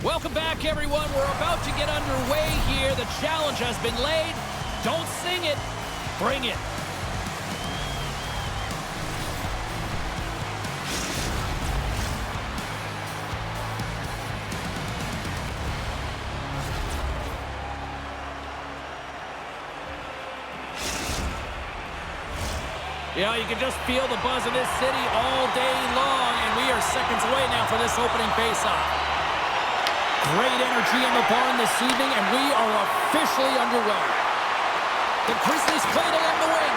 Welcome back, everyone. We're about to get underway here. The challenge has been laid. Don't sing it. Bring it. Yeah, you can just feel the buzz of this city all day long, and we are seconds away now for this opening faceoff. Great energy in the barn this evening, and we are officially underway. The Grizzlies played along the wing.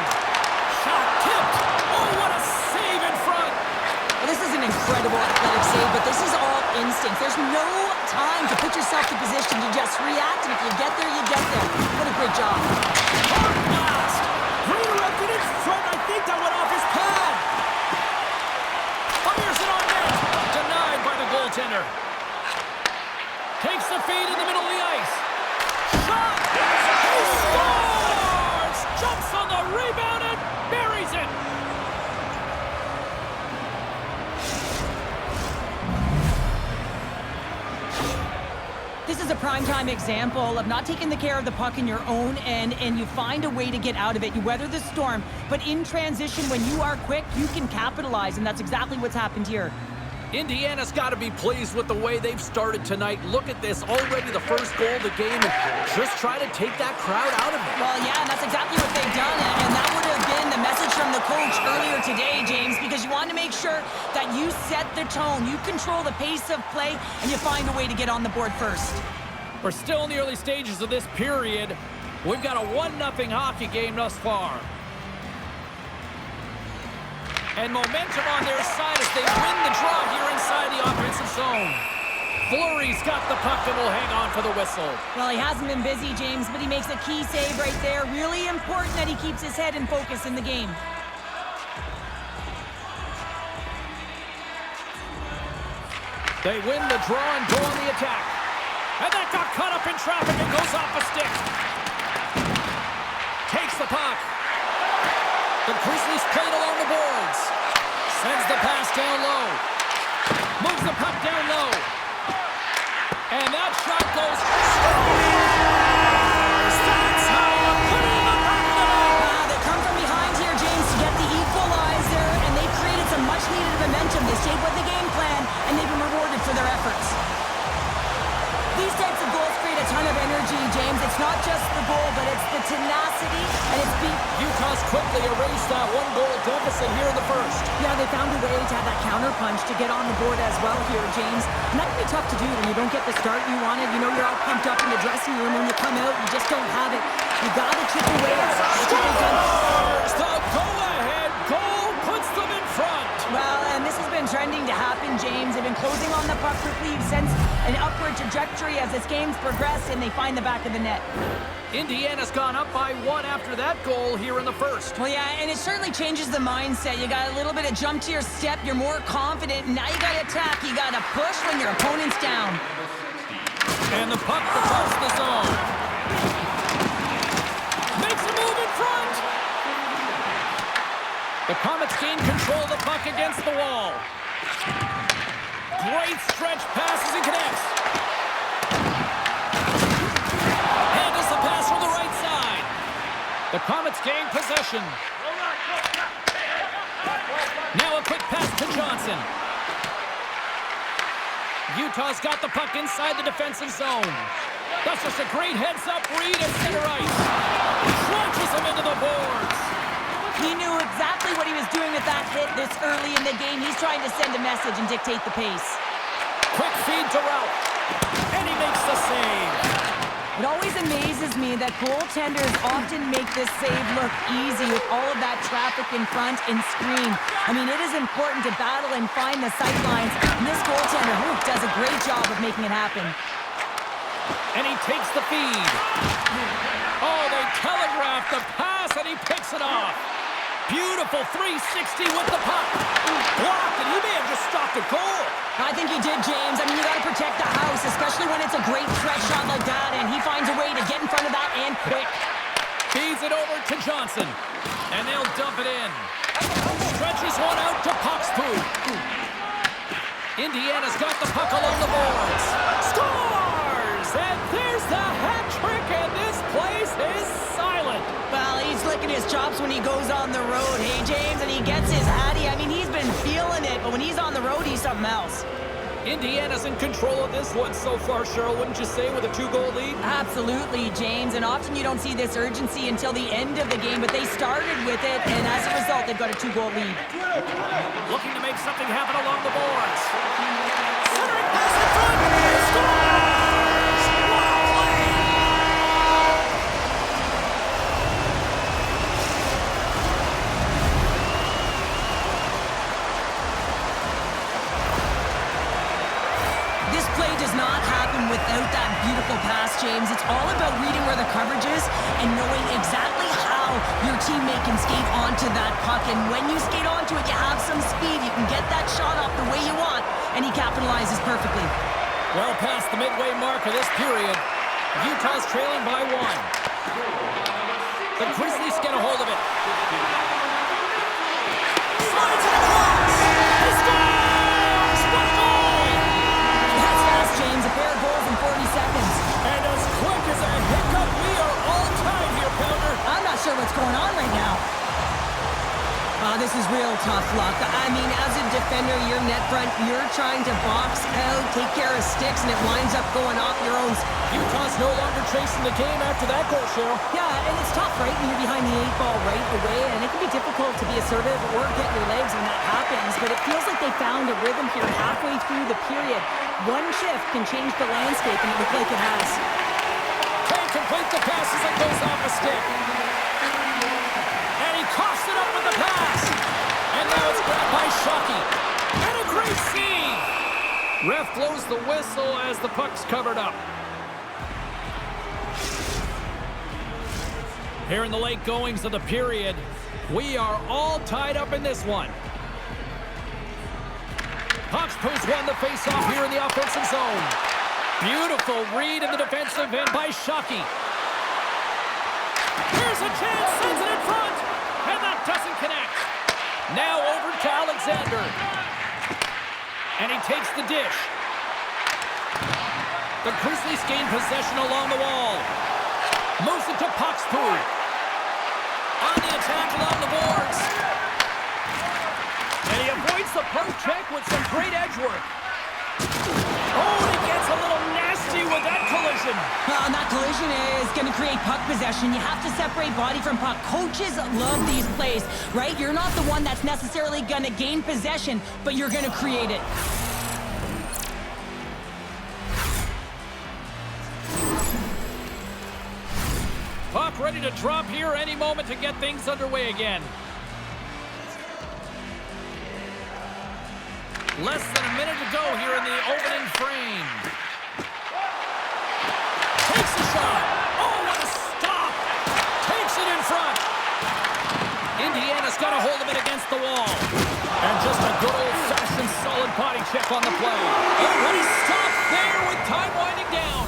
Shot tipped. Oh, what a save in front. Well, this is an incredible athletic save, but this is all instinct. There's no time to put yourself in position to just react, and if you get there, you get there. What a great job. Hard blast. Redirected in front. I think that went off his pad. Fires it on net. Denied by the goaltender. Takes the feed in the middle of the ice. Shot! He scores! Jumps on the rebound and buries it! This is a primetime example of not taking the care of the puck in your own end, and you find a way to get out of it. You weather the storm, but in transition, when you are quick, you can capitalize, and that's exactly what's happened here. Indiana's got to be pleased with the way they've started tonight. Look at this, already the first goal of the game, and just try to take that crowd out of it. Well, yeah, and that's exactly what they've done, and that would have been the message from the coach earlier today, James, because you want to make sure that you set the tone, you control the pace of play, and you find a way to get on the board first. We're still in the early stages of this period. We've got a 1-0 hockey game thus far. And momentum on their side as they win the draw here inside the offensive zone. Fleury's got the puck and will hang on for the whistle. Well, he hasn't been busy, James, but he makes a key save right there. Really important that he keeps his head in focus in the game. They win the draw and go on the attack. And that got caught up in traffic and goes off a stick. Takes the puck. The Grizzlies played along the boards. Sends the pass down low. Moves the puck down low. And that shot goes. That's how you put it in the back of the net. They come from behind here, James, to get the equalizer, and they've created some much-needed momentum. They stayed with the game plan, and they've been rewarded for their efforts. These types of goals create a ton of energy, James. It's not just the goal, but it's the tenacity, and it's Utah's quickly erased that one-goal deficit here in the first. Yeah, they found a way to have that counter-punch to get on the board as well here, James. And that can be tough to do when you don't get the start you wanted. You know you're all pumped up in the dressing room. When you come out, you just don't have it. You got to chip away at it. Scores! The go-ahead goal puts them in front. Well, and this has been trending to happen, James. They've been closing on the puck quickly. You've sensed an upward trajectory as this game's progressed, and they find the back of the net. Indiana's gone up by 1 after that goal here in the first. Well, yeah, and it certainly changes the mindset. You got a little bit of jump to your step. You're more confident. And now you got to attack. You got to push when your opponent's down. And the puck departs the zone. Makes a move in front. The Comets gain control of the puck against the wall. Great stretch passes and connects. Handles the pass from the right side. The Comets gain possession. Now a quick pass to Johnson. Utah's got the puck inside the defensive zone. That's just a great heads-up read at center ice. Crunches him into the boards. He knew exactly what he was doing with that hit this early in the game. He's trying to send a message and dictate the pace. Quick feed to Ralph. And he makes the save. It always amazes me that goaltenders often make this save look easy with all of that traffic in front and screen. I mean, it is important to battle and find the sight lines. And this goaltender does a great job of making it happen. And he takes the feed. Oh, they telegraph the pass, and he picks it off. Beautiful 360 with the puck. Blocked, and he may have just stopped a goal. I think he did, James. I mean, you got to protect the house, especially when it's a great threat shot like that, and he finds a way to get in front of that and quick. Feeds it over to Johnson, and they'll dump it in. Stretches one out to Poxpoo. Indiana's got the puck along the boards. Score! goes on the road, hey, James, and he gets his hattie. I mean, he's been feeling it, but when he's on the road, he's something else. Indiana's in control of this one so far, Cheryl, wouldn't you say, with a 2-goal lead? Absolutely, James, and often you don't see this urgency until the end of the game, but they started with it, and as a result, they've got a 2-goal lead. Looking to make something happen along the boards. Centering pass in front, scores! What a play! This play does not happen without that beautiful pass, James. It's all about reading where the coverage is and knowing exactly how your teammate can skate onto that puck. And when you skate onto it, you have some speed. You can get that shot off the way you want, and he capitalizes perfectly. Well past the midway mark of this period, Utah's trailing by 1. The Grizzlies get a hold of it. Slides it across! He scores! What a goal! That's fast, James. A pair of goals in 40 seconds. And as quick as a hiccup, we are all tied here, Pounder. I'm not sure what's going on right now. This is real tough luck. I mean, as a defender, you're net front, you're trying to box out, take care of sticks, and it winds up going off your own. Utah's no longer chasing the game after that goal, Cheryl. Yeah, and it's tough, right, when you're behind the 8-ball right away, and it can be difficult to be assertive or get your legs when that happens, but it feels like they found a rhythm here halfway through the period. One shift can change the landscape, and it looks like it has. Can't complete the pass as it goes off a stick. And he coughs it up with the pass. And now it's grabbed by Shockey. And a great save. Ref blows the whistle as the puck's covered up. Here in the late goings of the period, we are all tied up in this one. Hawkspoos won the face-off here in the offensive zone. Beautiful read in the defensive end by Shockey. Here's a chance, sends it in front, and that doesn't connect. Now over to Alexander. And he takes the dish. The Grizzlies gain possession along the wall. Moves it to Hawkspoos. On the attack along the boards. And he avoids the poke check with some great edge work. Oh, he gets a little nasty with that collision. And that collision is going to create puck possession. You have to separate body from puck. Coaches love these plays, right? You're not the one that's necessarily going to gain possession, but you're going to create it. Puck ready to drop here any moment to get things underway again. Less than a minute to go here in the opening frame. Takes a shot. Oh, what a stop. Takes it in front. Indiana's got a hold of it against the wall. And just a good old-fashioned solid body check on the play. Already stopped there with time winding down.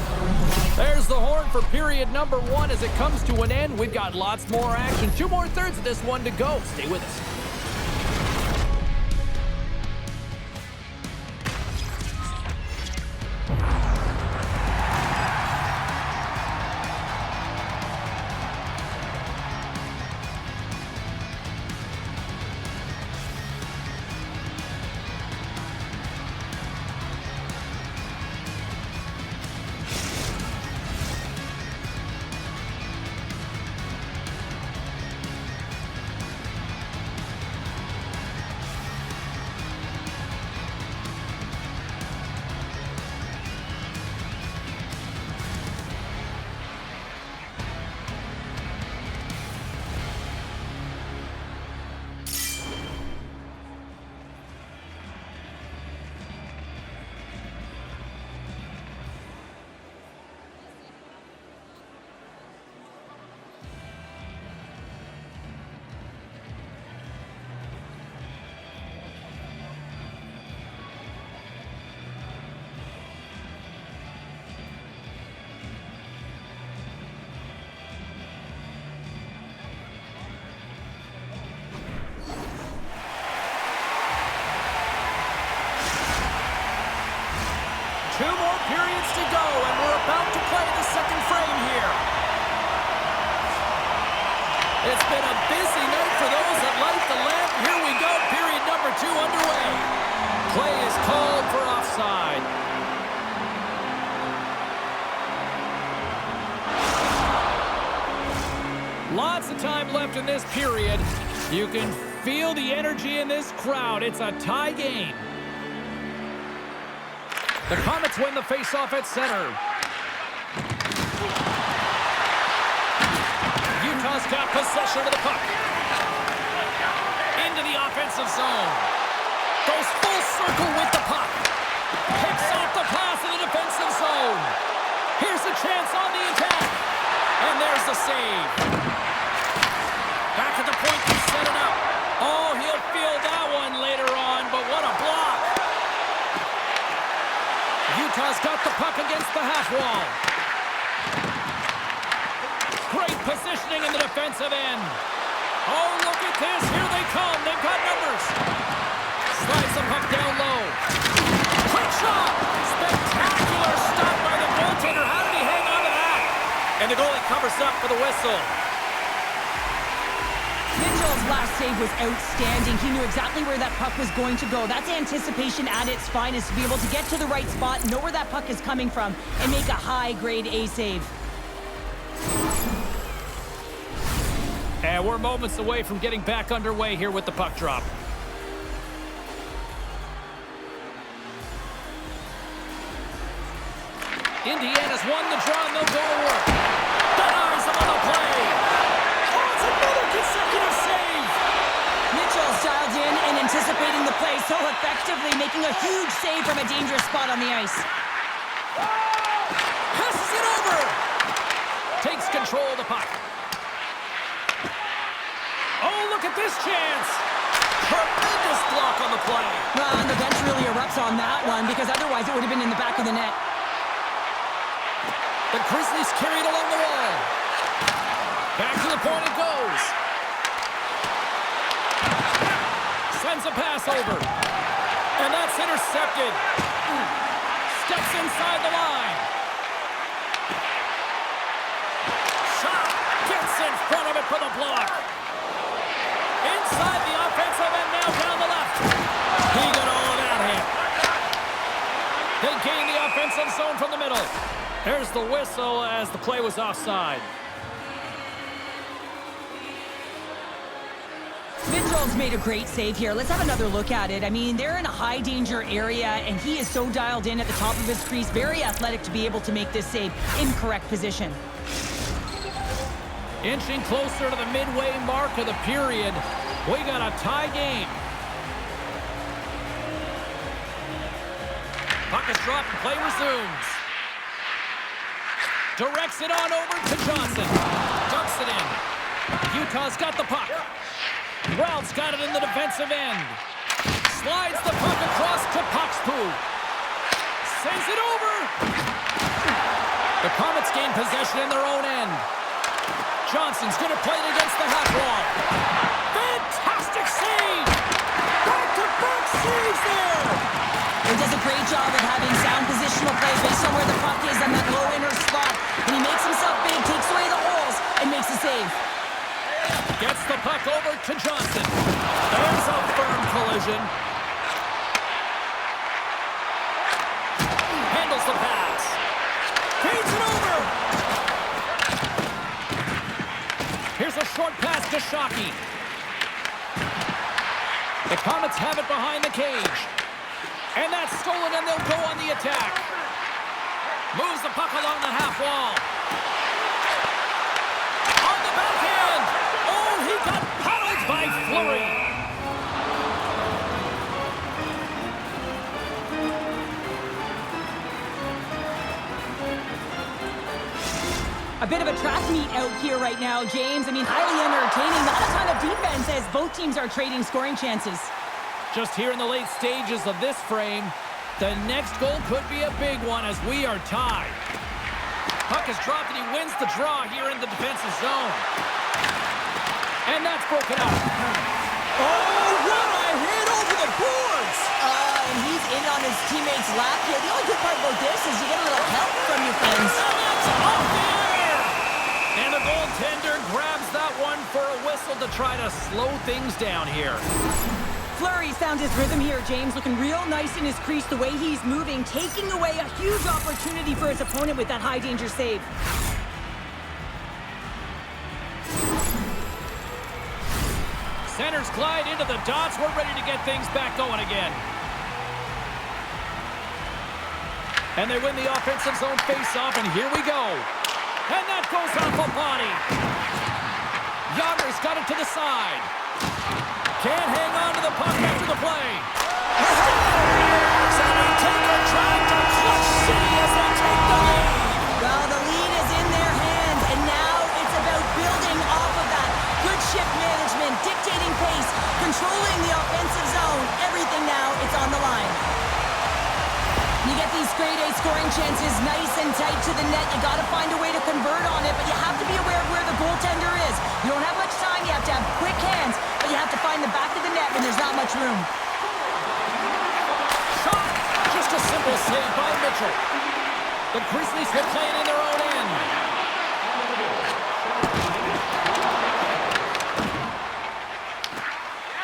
There's the horn for period number 1 as it comes to an end. We've got lots more action. 2 more thirds of this one to go. Stay with us. Periods to go, and we're about to play the second frame here. It's been a busy night 2 underway. Play is called for offside. Lots of time left in this period. You can feel the energy in this crowd. It's a tie game. The Comets win the faceoff at center. Utah's got possession of the puck. Into the offensive zone. Goes full circle with the puck. Picks off the pass in the defensive zone. Here's a chance on the attack. And there's the save. Back at the point to set it up. Oh, he'll feel that one later on, but what a block. Utah's got the puck against the half wall. Great positioning in the defensive end. Oh, look at this. Here they come. They've got numbers. Slides the puck down low. Quick shot. Spectacular stop by the goaltender. How did he hang on to that? And the goalie covers up for the whistle. Mitchell's last save was outstanding. He knew exactly where that puck was going to go. That's anticipation at its finest, to be able to get to the right spot, know where that puck is coming from, and make a high-grade A save. And we're moments away from getting back underway here with the puck drop. Indiana's won the draw, and they'll go to work. Denies them on the play. Oh, it's another consecutive save. Mitchell's dialed in and anticipating the play so effectively, making a huge save from a dangerous spot on the ice. Passes it over. Takes control of the puck. Oh, look at this chance. Tremendous block on the play. And the bench really erupts on that one, because otherwise it would have been in the back of the net. The Grizzlies carry it along the wall. Back to the point it goes. Sends a pass over. And that's intercepted. Steps inside the line. Shot. Gets in front of it for the block. Inside the offensive end, now down the left. He got all of that hit. They gain the offensive zone from the middle. There's the whistle as the play was offside. Mitchell's made a great save here. Let's have another look at it. I mean, they're in a high-danger area, and he is so dialed in at the top of his crease. Very athletic to be able to make this save in correct position. Inching closer to the midway mark of the period. We got a tie game. Puck is dropped and play resumes. Directs it on over to Johnson. Dumps it in. Utah's got the puck. Wells got it in the defensive end. Slides the puck across to Puckspoo. Sends it over. The Comets gain possession in their own end. Johnson's going to play it against the half wall. Fantastic save! Back-to-back saves there! He does a great job of having sound positional play based on where the puck is on that low inner spot. And he makes himself big, takes away the holes, and makes a save. Gets the puck over to Johnson. There's a firm collision. Handles the pass. Feeds it over. Here's a short pass to Shockey. The Comets have it behind the cage. And that's stolen, and they'll go on the attack. Moves the puck along the half wall. On the backhand. Oh, he got paddled by Fleury. A bit of a track meet out here right now, James. I mean, highly entertaining. Not a ton of defense as both teams are trading scoring chances. Just here in the late stages of this frame, the next goal could be a big one as we are tied. Puck is dropped and he wins the draw here in the defensive zone. And that's broken up. Oh, what a hit over the boards! And he's in on his teammate's lap here. The only good part about this is you get a little help from your friends. And that's off the air! And the goaltender grabs that one for a whistle to try to slow things down here. Fleury's found his rhythm here, James. Looking real nice in his crease, the way he's moving, taking away a huge opportunity for his opponent with that high-danger save. Centers glide into the dots. We're ready to get things back going again. And they win the offensive zone face-off, and here we go. And that goes off a body. Yager's got it to the side. Can't hang on to the puck after the play. And they take a drive to Clutch City as they take the lead. Well, the lead is in their hands, and now it's about building off of that. Good shift management, dictating pace, controlling the offensive zone. Everything now, it's on the line. You get these grade A scoring chances nice and tight to the net. You got to find a way to convert on it, but you have to be aware of where the goaltender is. You don't have much time. You have to have quick hands, but you have to find the back of the net when there's not much room. Shot! Just a simple save by Mitchell. The Grizzlies will play it in their own end.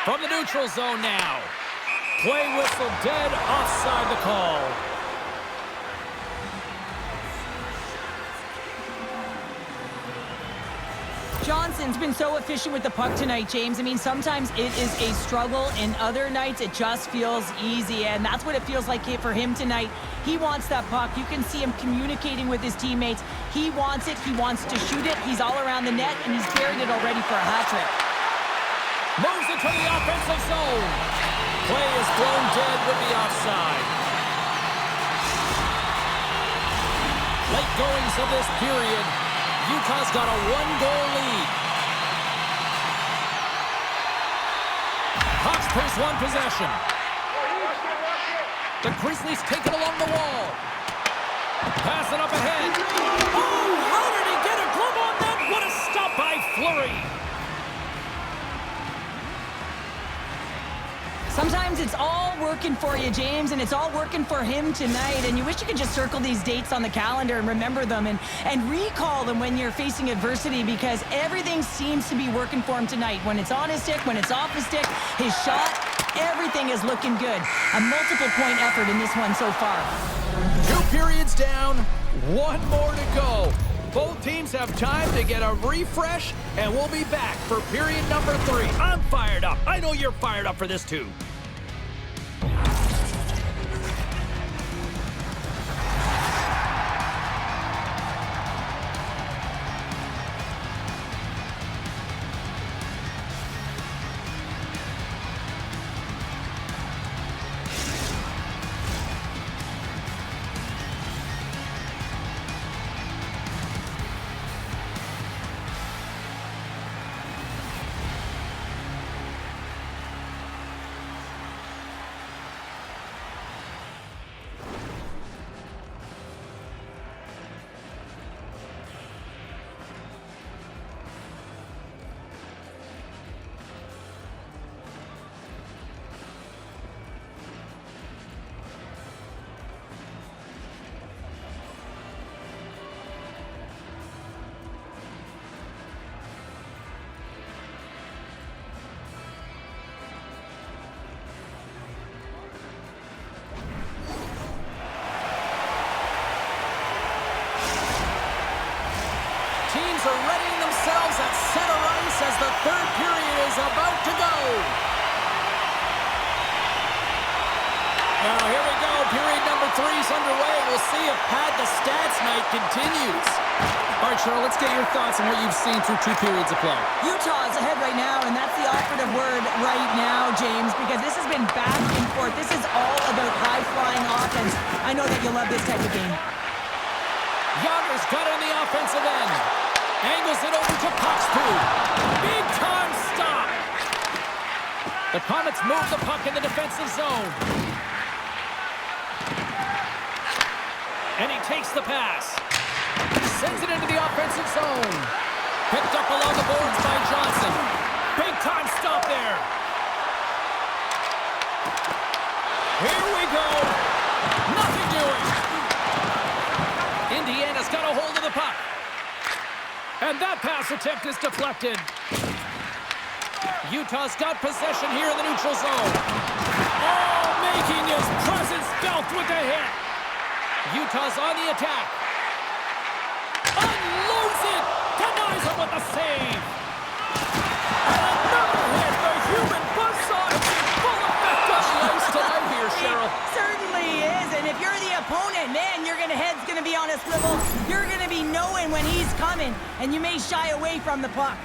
From the neutral zone now. Play whistle dead, offside the call. Johnson's been so efficient with the puck tonight, James. I mean, sometimes it is a struggle, and other nights it just feels easy, and that's what it feels like for him tonight. He wants that puck. You can see him communicating with his teammates. He wants it. He wants to shoot it. He's all around the net, and he's carried it already for a hat trick. Moves it to the offensive zone. Play is blown dead with the offside. Late goings of this period. Utah's got a one-goal lead. Hawks plays one possession. The Grizzlies take it along the wall. Pass it up ahead. Oh, how did he get a glove on that? What a stop by Fleury. Sometimes it's all working for you, James, and it's all working for him tonight. And you wish you could just circle these dates on the calendar and remember them and recall them when you're facing adversity, because everything seems to be working for him tonight. When it's on his stick, when it's off his stick, his shot, everything is looking good. A multiple-point effort in this one so far. 2 periods down, 1 more to go. Both teams have time to get a refresh, and we'll be back for period number 3. I'm fired up. I know you're fired up for this too. Teams are readying themselves at center ice as the 3rd period is about to go. Now here we go. Period number 3 is underway. We'll see if Pad the Stats night continues. All right, Cheryl, let's get your thoughts on what you've seen through 2 periods of play. Utah's ahead right now, and that's the operative word right now, James, because this has been back and forth. This is all about high-flying offense. I know that you'll love this type of game. Yager's got it on the offensive end. Angles it over to Puxpoo. Big time stop. The Comets move the puck in the defensive zone. And he takes the pass. Sends it into the offensive zone. Picked up along the boards by Johnson. Big time stop there. Here we go. Nothing doing. Indiana's got a hold of the puck. And that pass attempt is deflected. Utah's got possession here in the neutral zone. Oh, making his presence felt with the hit. Utah's on the attack. Unloads it. Denies him with the save. And another hit. The human buzzsaw is in full effect on the ice tonight here, Cheryl. It certainly is. And if you're the opponent, man, your head's going to be on a swivel. You're going to be knowing when he's coming, and you may shy away from the puck.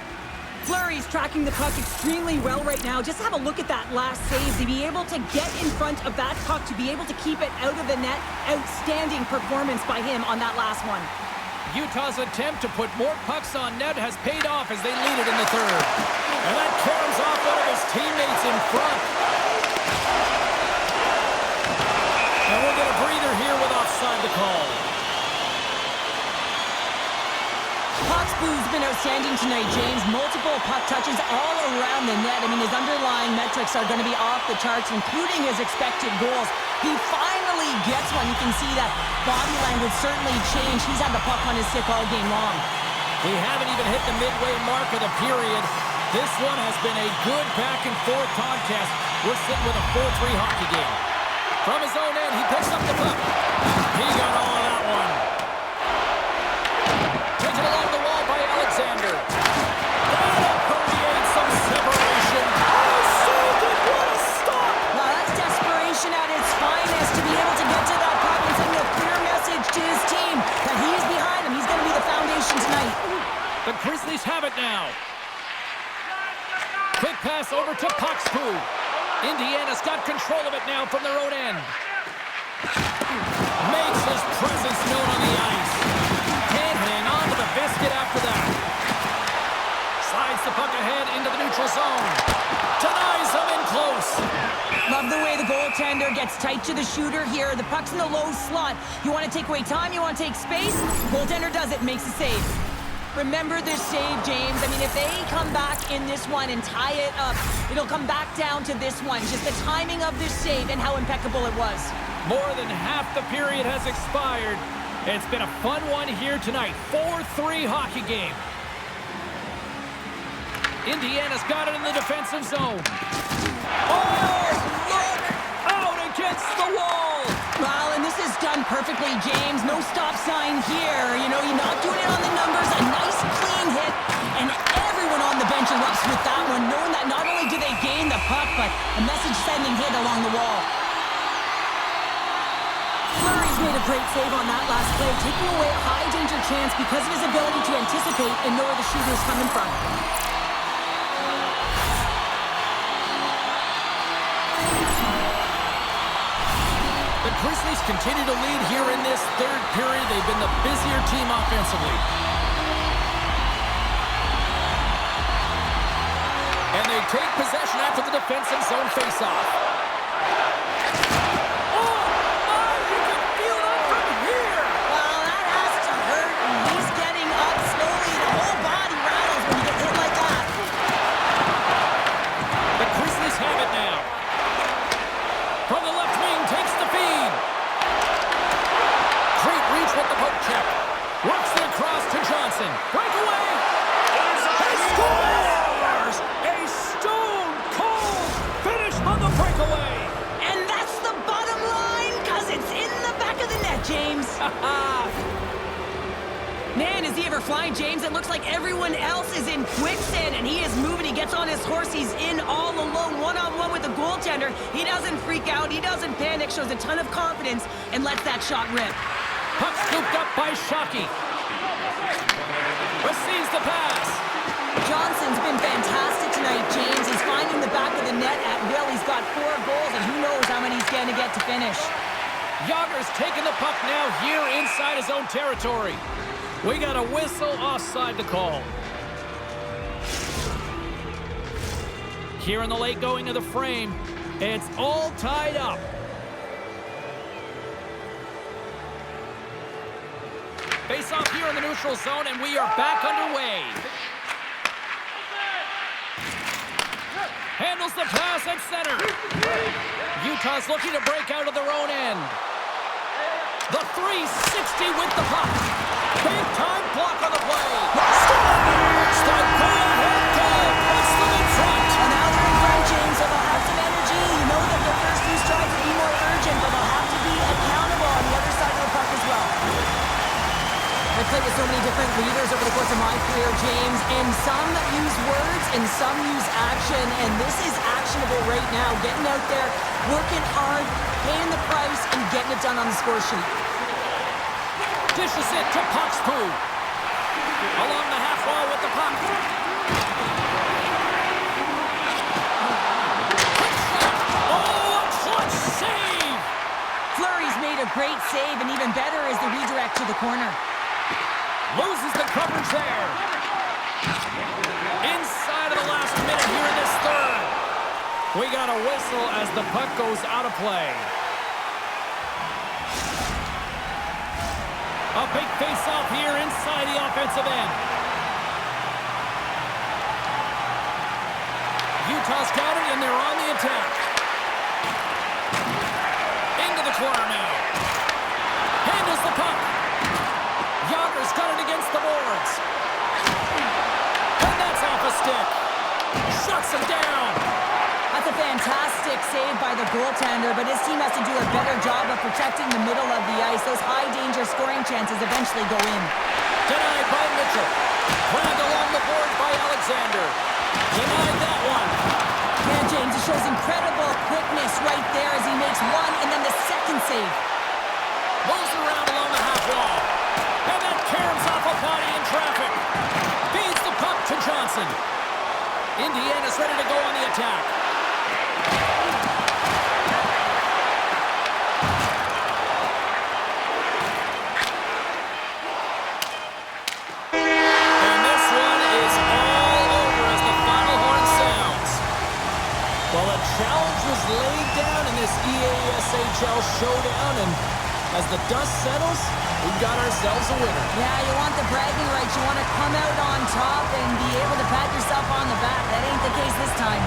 Fleury's tracking the puck extremely well right now. Just have a look at that last save. To be able to get in front of that puck, to be able to keep it out of the net, outstanding performance by him on that last one. Utah's attempt to put more pucks on net has paid off as they lead it in the third. And that carries off one of his teammates in front. And we'll get a breather here with offside to call. Poxboo's been outstanding tonight, James. Multiple puck touches all around the net. I mean, his underlying metrics are going to be off the charts, including his expected goals. He finally gets one. You can see that body language certainly changed. He's had the puck on his stick all game long. We haven't even hit the midway mark of the period. This one has been a good back-and-forth contest. We're sitting with a 4-3 hockey game. From his own end, he picks up the puck. He got all of that one. Taken along the wall by Alexander. That'll create some separation. Oh, saved it! What a stop! Well, that's desperation at its finest to be able to get to that puck and send a clear message to his team that he is behind him. He's going to be the foundation tonight. The Grizzlies have it now. Quick pass over to Poxboo. Indiana's got control of it now from their own end. Makes his presence known on the ice. Can't hang on to the biscuit after that. Slides the puck ahead into the neutral zone. Denies him in close. Love the way the goaltender gets tight to the shooter here. The puck's in the low slot. You want to take away time, you want to take space. Goaltender does it, makes a save. Remember this save, James. I mean, if they come back in this one and tie it up, it'll come back down to this one. Just the timing of this save and how impeccable it was. More than half the period has expired. It's been a fun one here tonight. 4-3 hockey game. Indiana's got it in the defensive zone. Oh, look! Out against the wall! Well, and this is done perfectly, James. No stop sign here. You know, you're not doing it on the numbers. A nice, clean hit. And everyone on the bench erupts with that one, knowing that not only do they gain the puck, but a message-sending hit along the wall. Fleury's made a great save on that last play, taking away a high-danger chance because of his ability to anticipate and know where the shooter is coming from. The Grizzlies continue to lead here in this third period. They've been the busier team offensively. And they take possession after the defensive zone faceoff. Oh, my, you can feel it from here. Well, that has to hurt, and he's getting up slowly. The whole body rattles when you get hit like that. The Grizzlies have it now. From the left wing, takes the feed. Great reach with the poke check. Works it across to Johnson. Breakaway. He scores! A stone-cold finish on the breakaway. And that's the bottom line, because it's in the back of the net, James. Man, is he ever flying, James? It looks like everyone else is in quicksand, and he is moving. He gets on his horse. He's in all alone, one-on-one with the goaltender. He doesn't freak out. He doesn't panic. Shows a ton of confidence and lets that shot rip. Puck scooped up by Shockey. Receives the pass. Johnson's been fantastic tonight, James. He's finding the back of the net at will. He's got 4 goals, and who knows how many he's going to get to finish. Yager's taking the puck now here inside his own territory. We got a whistle offside to call. Here in the late going of the frame, it's all tied up. Face off here in the neutral zone, and we are back underway. Handles the pass at center. Utah's looking to break out of their own end. The 360 with the puck. Big time block on the play. Stop! Stop! Puts them in front. And that I've played with so many different leaders over the course of my career, James, and some use words and some use action, and this is actionable right now. Getting out there, working hard, paying the price, and getting it done on the score sheet. Dishes it to Puxpoo. Along the half wall with the puck. Oh, a clutch save! Fleury's made a great save, and even better is the redirect to the corner. Loses the coverage there. Inside of the last minute here in this third. We got a whistle as the puck goes out of play. A big face-off here inside the offensive end. Utah's got it, and they're on the attack. Into the corner now. Handles the puck. Yager's got it against the boards. And that's off a stick. Shuts him down. That's a fantastic save by the goaltender, but his team has to do a better job of protecting the middle of the ice. Those high-danger scoring chances eventually go in. Denied by Mitchell. Dragged along the board by Alexander. Denied that one. Yeah, James, he shows incredible quickness right there as he makes one and then the second save. Moves around along the half wall. And then caroms off a body in traffic. Feeds the puck to Johnson. Indiana's ready to go on the attack. And this one is all over as the final horn sounds. Well, a challenge was laid down in this AXHL showdown, and as the dust settles, we've got ourselves a winner. Yeah, you want the bragging rights. You want to come out on top and be able to pat yourself on the back. That ain't the case this time.